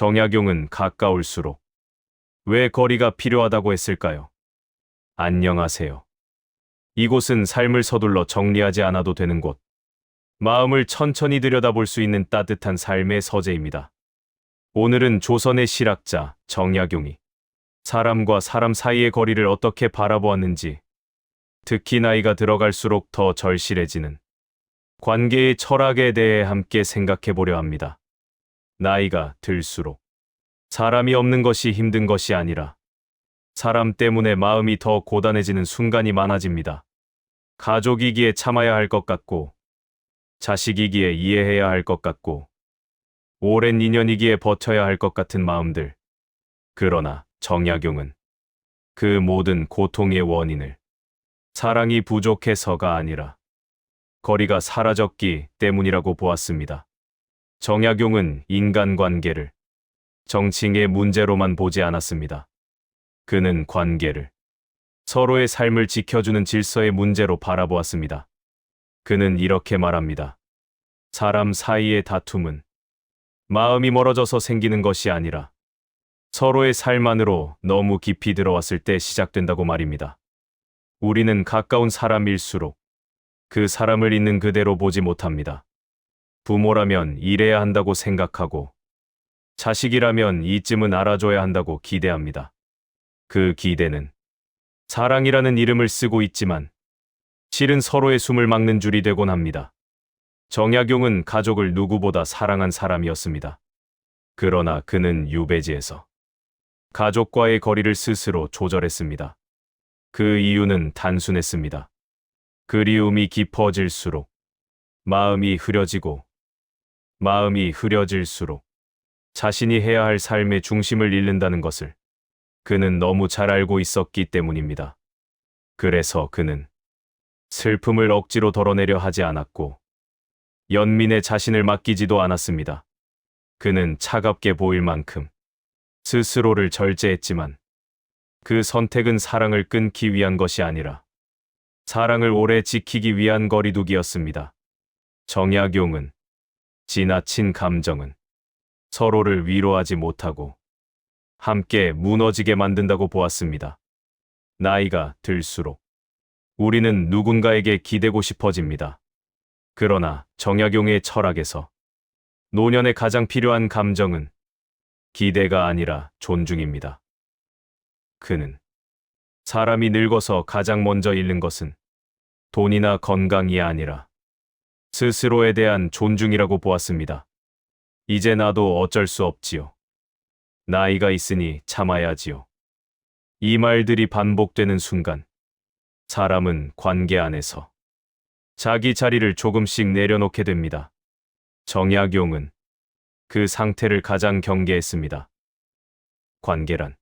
정약용은 가까울수록 왜 거리가 필요하다고 했을까요? 안녕하세요. 이곳은 삶을 서둘러 정리하지 않아도 되는 곳, 마음을 천천히 들여다볼 수 있는 따뜻한 삶의 서재입니다. 오늘은 조선의 실학자 정약용이 사람과 사람 사이의 거리를 어떻게 바라보았는지, 특히 나이가 들어갈수록 더 절실해지는 관계의 철학에 대해 함께 생각해 보려 합니다. 나이가 들수록 사람이 없는 것이 힘든 것이 아니라 사람 때문에 마음이 더 고단해지는 순간이 많아집니다. 가족이기에 참아야 할 것 같고, 자식이기에 이해해야 할 것 같고, 오랜 인연이기에 버텨야 할 것 같은 마음들. 그러나 정약용은 그 모든 고통의 원인을 사랑이 부족해서가 아니라 거리가 사라졌기 때문이라고 보았습니다. 정약용은 인간관계를 정칭의 문제로만 보지 않았습니다. 그는 관계를 서로의 삶을 지켜주는 질서의 문제로 바라보았습니다. 그는 이렇게 말합니다. 사람 사이의 다툼은 마음이 멀어져서 생기는 것이 아니라 서로의 삶 안으로 너무 깊이 들어왔을 때 시작된다고 말입니다. 우리는 가까운 사람일수록 그 사람을 있는 그대로 보지 못합니다. 부모라면 이래야 한다고 생각하고, 자식이라면 이쯤은 알아줘야 한다고 기대합니다. 그 기대는 사랑이라는 이름을 쓰고 있지만 실은 서로의 숨을 막는 줄이 되곤 합니다. 정약용은 가족을 누구보다 사랑한 사람이었습니다. 그러나 그는 유배지에서 가족과의 거리를 스스로 조절했습니다. 그 이유는 단순했습니다. 그리움이 깊어질수록 마음이 흐려질수록 자신이 해야 할 삶의 중심을 잃는다는 것을 그는 너무 잘 알고 있었기 때문입니다. 그래서 그는 슬픔을 억지로 덜어내려 하지 않았고, 연민에 자신을 맡기지도 않았습니다. 그는 차갑게 보일 만큼 스스로를 절제했지만, 그 선택은 사랑을 끊기 위한 것이 아니라 사랑을 오래 지키기 위한 거리두기였습니다. 정약용은 지나친 감정은 서로를 위로하지 못하고 함께 무너지게 만든다고 보았습니다. 나이가 들수록 우리는 누군가에게 기대고 싶어집니다. 그러나 정약용의 철학에서 노년에 가장 필요한 감정은 기대가 아니라 존중입니다. 그는 사람이 늙어서 가장 먼저 잃는 것은 돈이나 건강이 아니라 스스로에 대한 존중이라고 보았습니다. 이제 나도 어쩔 수 없지요. 나이가 있으니 참아야지요. 이 말들이 반복되는 순간 사람은 관계 안에서 자기 자리를 조금씩 내려놓게 됩니다. 정약용은 그 상태를 가장 경계했습니다. 관계란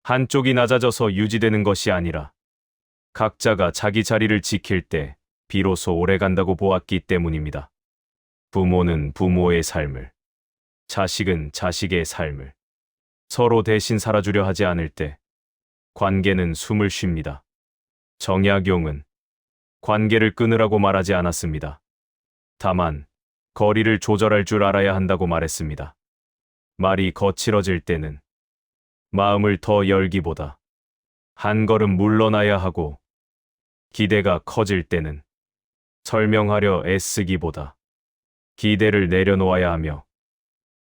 한쪽이 낮아져서 유지되는 것이 아니라 각자가 자기 자리를 지킬 때 비로소 오래간다고 보았기 때문입니다. 부모는 부모의 삶을, 자식은 자식의 삶을 서로 대신 살아주려 하지 않을 때 관계는 숨을 쉽니다. 정약용은 관계를 끊으라고 말하지 않았습니다. 다만 거리를 조절할 줄 알아야 한다고 말했습니다. 말이 거칠어질 때는 마음을 더 열기보다 한 걸음 물러나야 하고, 기대가 커질 때는 설명하려 애쓰기보다 기대를 내려놓아야 하며,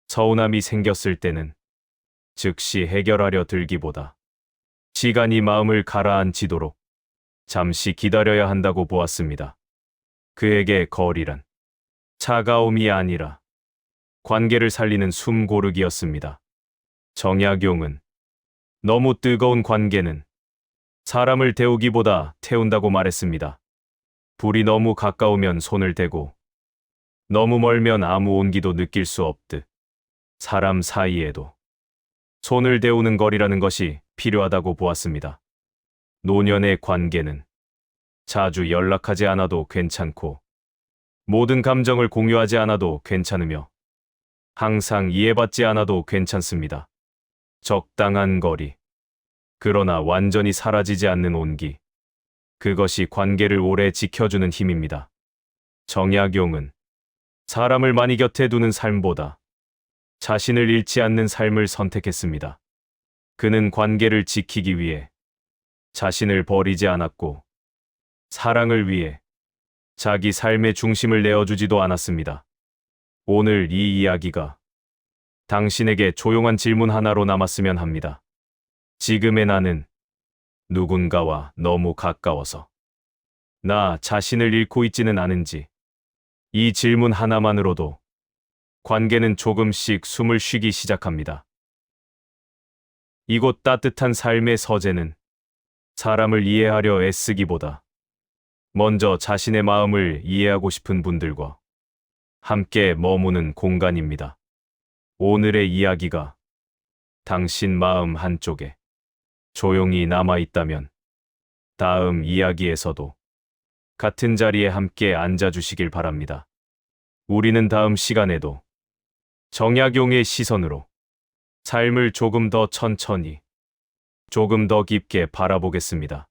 서운함이 생겼을 때는 즉시 해결하려 들기보다 시간이 마음을 가라앉히도록 잠시 기다려야 한다고 보았습니다. 그에게 거리란 차가움이 아니라 관계를 살리는 숨 고르기였습니다. 정약용은 너무 뜨거운 관계는 사람을 데우기보다 태운다고 말했습니다. 불이 너무 가까우면 손을 대고 너무 멀면 아무 온기도 느낄 수 없듯 사람 사이에도 손을 데우는 거리라는 것이 필요하다고 보았습니다. 노년의 관계는 자주 연락하지 않아도 괜찮고, 모든 감정을 공유하지 않아도 괜찮으며, 항상 이해받지 않아도 괜찮습니다. 적당한 거리, 그러나 완전히 사라지지 않는 온기, 그것이 관계를 오래 지켜주는 힘입니다. 정약용은 사람을 많이 곁에 두는 삶보다 자신을 잃지 않는 삶을 선택했습니다. 그는 관계를 지키기 위해 자신을 버리지 않았고, 사랑을 위해 자기 삶의 중심을 내어주지도 않았습니다. 오늘 이 이야기가 당신에게 조용한 질문 하나로 남았으면 합니다. 지금의 나는 누군가와 너무 가까워서 나 자신을 잃고 있지는 않은지, 이 질문 하나만으로도 관계는 조금씩 숨을 쉬기 시작합니다. 이곳 따뜻한 삶의 서재는 사람을 이해하려 애쓰기보다 먼저 자신의 마음을 이해하고 싶은 분들과 함께 머무는 공간입니다. 오늘의 이야기가 당신 마음 한쪽에 조용히 남아있다면 다음 이야기에서도 같은 자리에 함께 앉아주시길 바랍니다. 우리는 다음 시간에도 정약용의 시선으로 삶을 조금 더 천천히, 조금 더 깊게 바라보겠습니다.